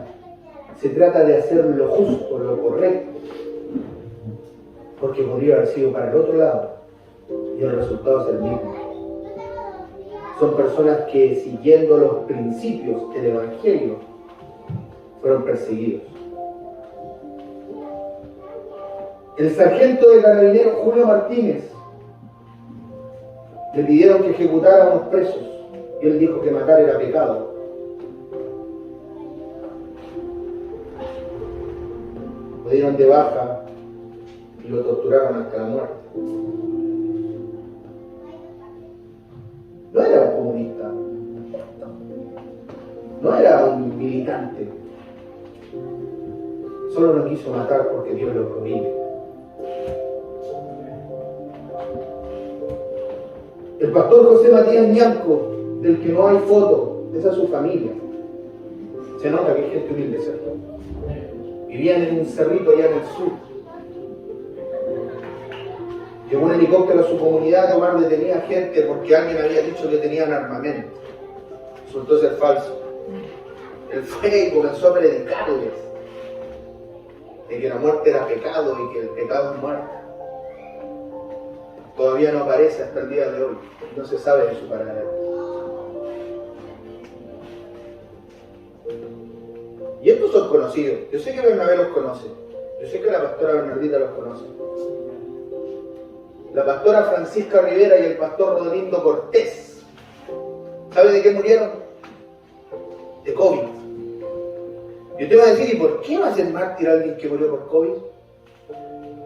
se trata de hacer lo justo, lo correcto, porque podría haber sido para el otro lado y el resultado es el mismo. Son personas que, siguiendo los principios del Evangelio, fueron perseguidos. El sargento de carabineros Julio Martínez le pidieron que ejecutara a unos presos y él dijo que matar era pecado. Lo dieron de baja y lo torturaron hasta la muerte. No era un comunista, no era un militante, solo no quiso matar porque Dios lo prohíbe. El pastor José Matías Ñanco, del que no hay foto, esa es su familia. Se nota que es gente humilde, ¿cierto? Vivían en un cerrito allá en el sur. Llegó un helicóptero a su comunidad a tomar detenida gente porque alguien había dicho que tenían armamento. Resultó ser falso. Él fue y comenzó a predicarles de que la muerte era pecado y que el pecado es muerte. Todavía no aparece hasta el día de hoy. No se sabe de su paradero. Y estos son conocidos. Yo sé que Bernabé los conoce. Yo sé que la pastora Bernardita los conoce. La pastora Francisca Rivera y el pastor Rodrigo Cortés. ¿Sabe de qué murieron? De COVID. Yo te voy a decir, ¿y por qué va a ser mártir alguien que murió por COVID?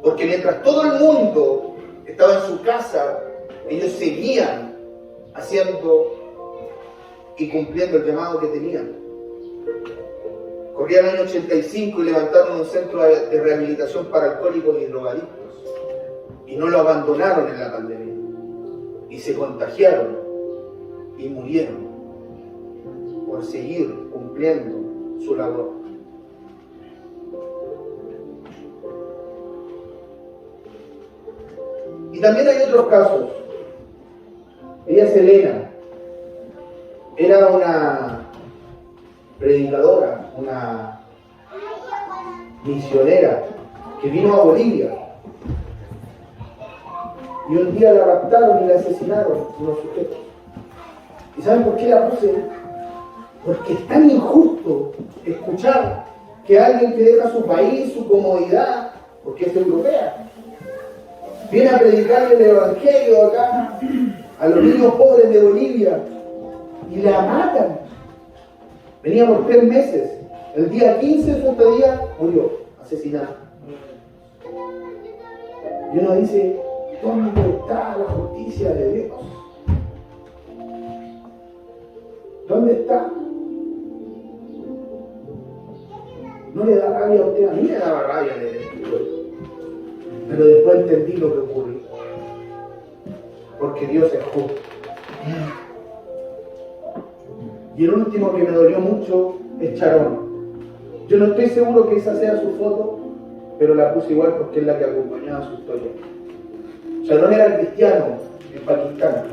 Porque mientras todo el mundo estaba en su casa, ellos seguían haciendo y cumpliendo el llamado que tenían. Corría el año 85 y levantaron un centro de rehabilitación para alcohólicos y drogadictos. Y no lo abandonaron en la pandemia. Y se contagiaron y murieron por seguir cumpliendo su labor. Y también hay otros casos. Ella es Elena. Era una predicadora, una misionera que vino a Bolivia. Y un día la raptaron y la asesinaron unos sujetos. ¿Y saben por qué la puse? Porque es tan injusto escuchar que alguien que deja su país, su comodidad, porque es europea, viene a predicarle el evangelio acá a los niños pobres de Bolivia y la matan. Venía por 3 meses. El día 15 de su estadía murió, asesinado. Y uno dice, ¿dónde está la justicia de Dios? ¿Dónde está? ¿No le da rabia a usted? A mí me daba rabia leer esto. Pero después entendí lo que ocurrió. Porque Dios es justo. Y el último que me dolió mucho es Charón. Yo no estoy seguro que esa sea su foto, pero la puse igual porque es la que acompañaba su historia. Charón era cristiano en Pakistán.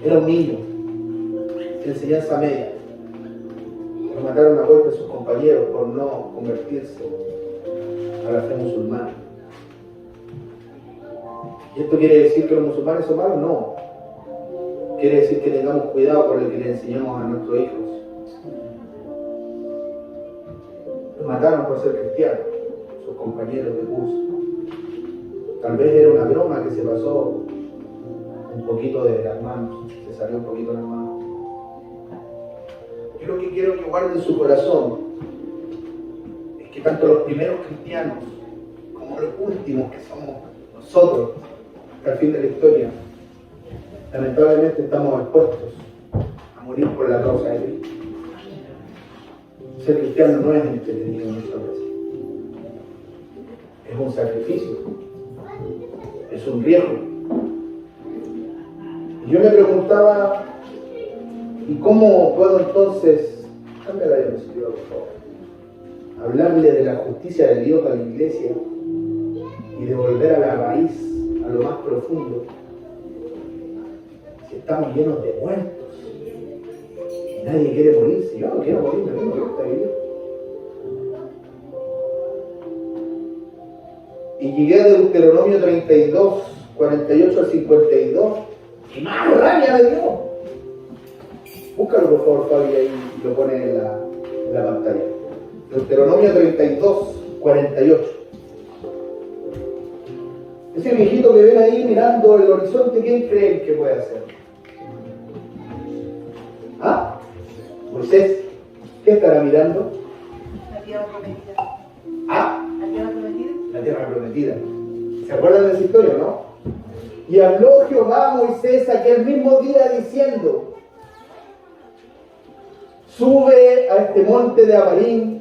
Era un niño de enseñanza media. Lo mataron a golpe sus compañeros por no convertirse a la fe musulmana. ¿Y esto quiere decir que los musulmanes son malos? No. Quiere decir que tengamos cuidado con lo que le enseñamos a nuestros hijos. Los mataron por ser cristianos, sus compañeros de curso. Tal vez era una broma que se pasó un poquito de las manos, se salió un poquito de las manos. Yo lo que quiero que guarde en su corazón es que tanto los primeros cristianos como los últimos que somos nosotros, hasta el fin de la historia, lamentablemente estamos expuestos a morir por la causa de Cristo. Ser cristiano no es entretenido muchas veces. Es un sacrificio. Es un riesgo. Y yo me preguntaba, ¿y cómo puedo entonces, cambia la diapositiva por favor, hablarle de la justicia de Dios a la iglesia y de volver a la raíz, a lo más profundo, si estamos llenos de muertos y nadie quiere morirse? Yo no quiero morirme, a mí me gusta vivir. Y llegué a Deuteronomio 32, 48 al 52, y más rabia me dio. Búscalo por favor, Fabi, ahí lo pone en la pantalla. Deuteronomio 32, 48. Ese viejito que ven ahí mirando el horizonte, ¿quién creen que puede hacer? ¿Ah? Moisés, ¿qué estará mirando? La tierra prometida. ¿Ah? La tierra prometida. La tierra prometida. ¿Se acuerdan de esa historia, no? Y habló Jehová a Moisés aquel mismo día diciendo: sube a este monte de Abarim,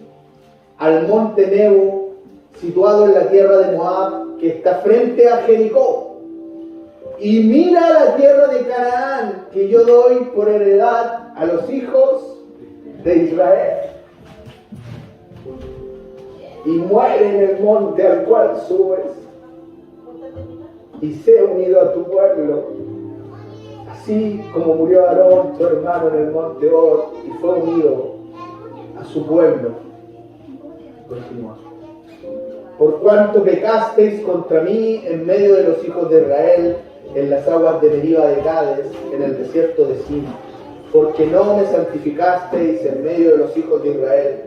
al monte Nebo, situado en la tierra de Moab, que está frente a Jericó, y mira la tierra de Canaán, que yo doy por heredad a los hijos de Israel. Y muere en el monte al cual subes, y sé unido a tu pueblo, así como murió Aarón, tu hermano, en el monte Hor, y fue unido a su pueblo. Continúa. Por cuanto pecasteis contra mí en medio de los hijos de Israel, en las aguas de Meriba de Cades, en el desierto de Sin, porque no me santificasteis en medio de los hijos de Israel.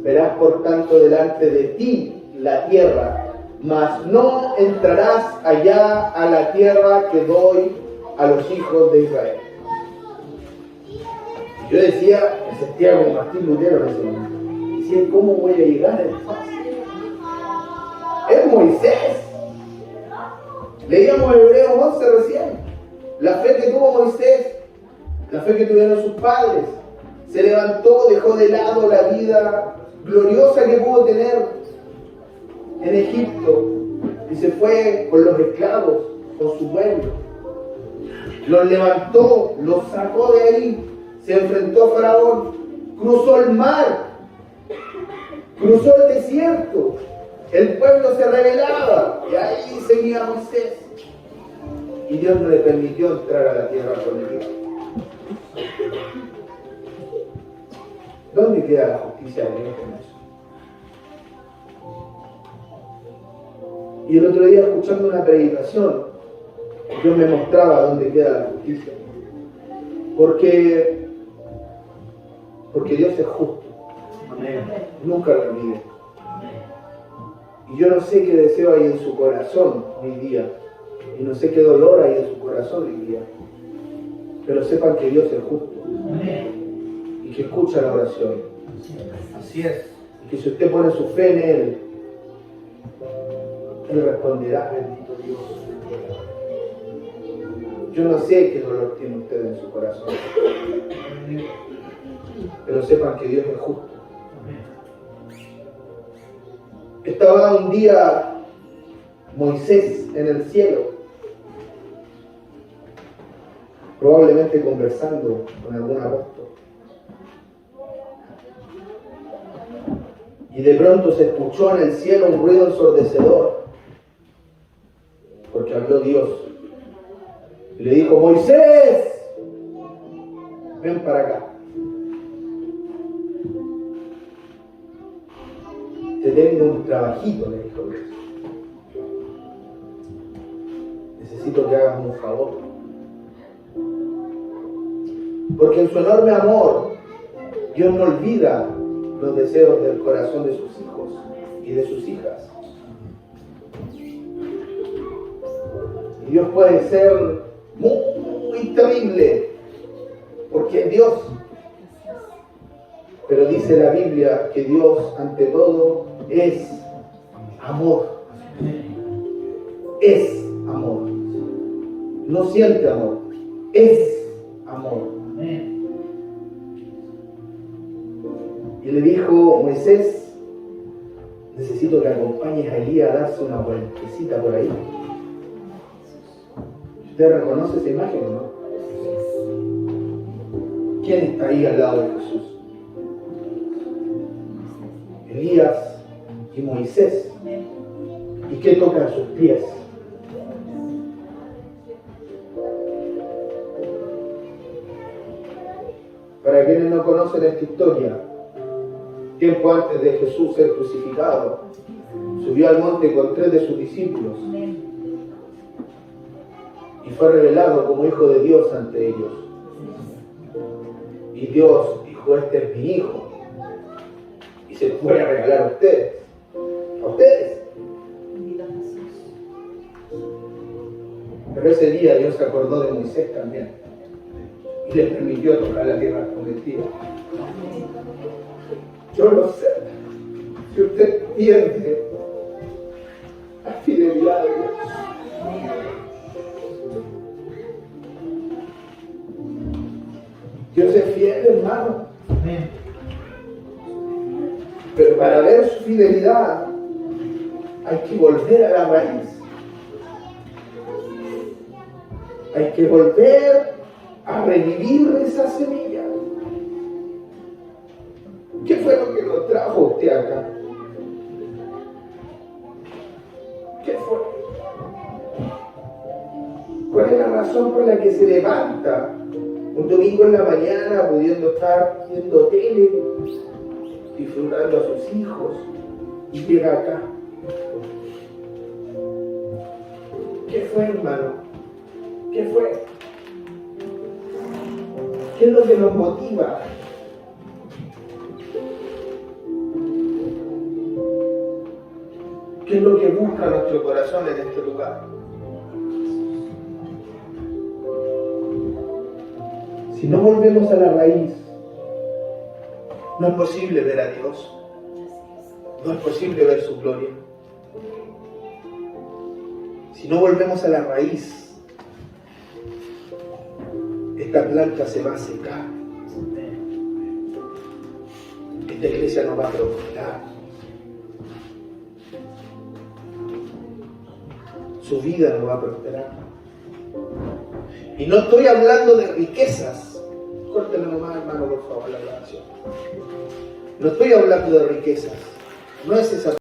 Verás por tanto delante de ti la tierra, mas no entrarás allá a la tierra que doy a los hijos de Israel. Yo decía, me sentía como Martín Lutero en ese momento. Decía, ¿cómo voy a llegar a el fácil? Es Moisés. Leíamos Hebreos 11 recién. La fe que tuvo Moisés, la fe que tuvieron sus padres, se levantó, dejó de lado la vida gloriosa que pudo tener en Egipto y se fue con los esclavos, con su pueblo. Los levantó, los sacó de ahí, se enfrentó a Faraón, cruzó el mar, cruzó el desierto, el pueblo se rebelaba y ahí seguía Moisés. Y Dios no le permitió entrar a la tierra prometida. ¿Dónde queda la justicia de Dios en eso? Y el otro día, escuchando una predicación, Dios me mostraba dónde queda la justicia. Porque Dios es justo. Amén. Nunca lo olvide. Y yo no sé qué deseo hay en su corazón hoy día. Y no sé qué dolor hay en su corazón hoy día. Pero sepan que Dios es justo. Amén. Y que escucha la oración. Así es. Y que si usted pone su fe en Él, Él responderá, bendito Dios. Yo no sé qué dolor tiene usted en su corazón. Pero sepan que Dios es justo. Estaba un día Moisés en el cielo, probablemente conversando con algún apóstol. Y de pronto se escuchó en el cielo un ruido ensordecedor, porque habló Dios. Y le dijo: Moisés, ven para acá. Te tengo un trabajito, le dijo Dios. Necesito que hagas un favor. Porque en su enorme amor, Dios no olvida los deseos del corazón de sus hijos y de sus hijas. Y Dios puede ser muy terrible, porque es Dios. Pero dice la Biblia que Dios, ante todo, es amor. Es amor. No siente amor. Es amor. Y le dijo: Moisés, necesito que acompañes a Elías a darse una vueltecita por ahí. ¿Usted reconoce esa imagen o no? ¿Quién está ahí al lado de Jesús? Elías y Moisés. ¿Y qué tocan sus pies? Para quienes no conocen esta historia, tiempo antes de Jesús ser crucificado, subió al monte con 3 de sus discípulos y fue revelado como hijo de Dios ante ellos. Y Dios dijo: este es mi hijo, y se los voy a regalar a ustedes. A ustedes. Pero ese día Dios se acordó de Moisés también y le permitió tocar la tierra prometida. Yo lo sé. Si usted pierde la fidelidad de Dios, Dios es fiel, hermano. Pero para ver su fidelidad hay que volver a la raíz. Hay que volver a revivir esa semilla. ¿Qué fue lo que lo trajo usted acá? ¿Qué fue? ¿Cuál es la razón por la que se levanta un domingo en la mañana pudiendo estar viendo tele, disfrutando a sus hijos, y llega acá? ¿Qué fue, hermano? ¿Qué fue? ¿Qué es lo que nos motiva? ¿Qué es lo que busca nuestro corazón en este lugar? Si no volvemos a la raíz, no es posible ver a Dios. No es posible ver su gloria. Si no volvemos a la raíz, esta planta se va a secar. Esta iglesia no va a prosperar. Su vida no va a prosperar. Y no estoy hablando de riquezas. Córtelo nomás, hermano, por favor, la grabación. No estoy hablando de riquezas. No es esa